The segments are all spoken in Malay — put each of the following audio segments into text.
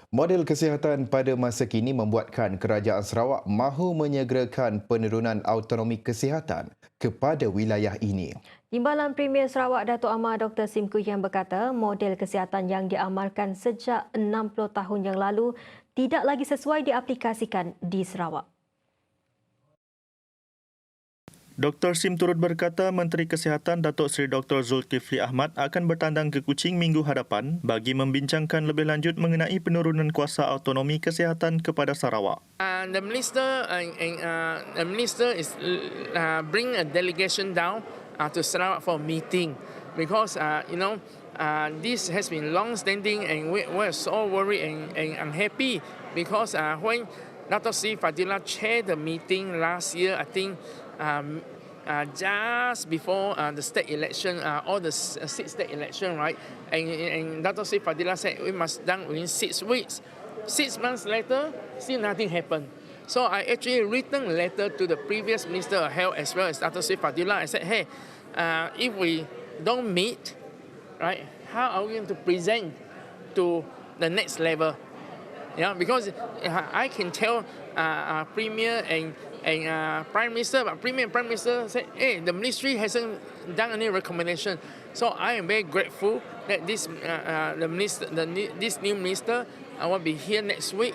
Model kesihatan pada masa kini membuatkan Kerajaan Sarawak mahu menyegerakan penurunan autonomi kesihatan kepada wilayah ini. Timbalan Premier Sarawak Datuk Amar Dr. Sim Kuihian berkata model kesihatan yang diamalkan sejak 60 tahun yang lalu tidak lagi sesuai diaplikasikan di Sarawak. Dr. Sim turut berkata Menteri Kesihatan Datuk Seri Dr. Zulkifli Ahmad akan bertandang ke Kuching minggu hadapan bagi membincangkan lebih lanjut mengenai penurunan kuasa autonomi kesihatan kepada Sarawak. The minister is bring a delegation down to Sarawak for a meeting because this has been long standing and we're so worried and unhappy because when Dr. Sri Fadila chaired the meeting last year, I think just before the state election, all the six state election, right? And Dr. Sri Fadila said we must done within 6 weeks. 6 months later, still nothing happened. So I actually written a letter to the previous Minister of Health as well as Dr. Sri Fadila. I said, hey, if we don't meet, right, how are we going to present to the next level? Yeah, because I can tell Premier and Prime Minister, but Premier and Prime Minister said, hey, the ministry hasn't done any recommendation. So I am very grateful that this new minister will be here next week,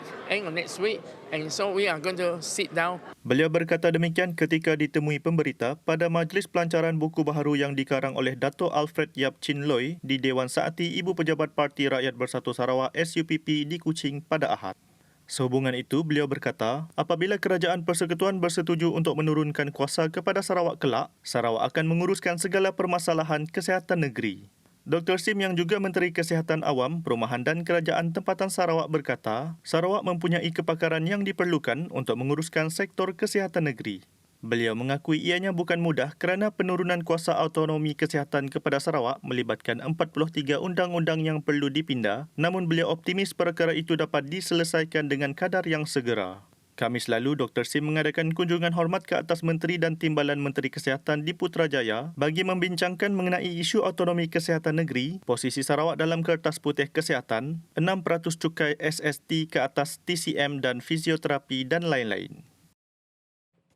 and so we are going to sit down. Beliau berkata demikian ketika ditemui pemberita pada majlis pelancaran buku baharu yang dikarang oleh Dato' Alfred Yap Chin Loy di Dewan Saati Ibu Pejabat Parti Rakyat Bersatu Sarawak SUPP di Kuching pada Ahad. Sehubungan itu, beliau berkata, apabila Kerajaan Persekutuan bersetuju untuk menurunkan kuasa kepada Sarawak kelak, Sarawak akan menguruskan segala permasalahan kesihatan negeri. Dr. Sim yang juga Menteri Kesihatan Awam, Perumahan dan Kerajaan Tempatan Sarawak berkata, Sarawak mempunyai kepakaran yang diperlukan untuk menguruskan sektor kesihatan negeri. Beliau mengakui ianya bukan mudah kerana penurunan kuasa autonomi kesihatan kepada Sarawak melibatkan 43 undang-undang yang perlu dipindah, namun beliau optimis perkara itu dapat diselesaikan dengan kadar yang segera. Khamis lalu, Dr. Sim mengadakan kunjungan hormat ke atas Menteri dan Timbalan Menteri Kesihatan di Putrajaya bagi membincangkan mengenai isu autonomi kesihatan negeri, posisi Sarawak dalam Kertas Putih Kesihatan, 6% cukai SST ke atas TCM dan fisioterapi dan lain-lain.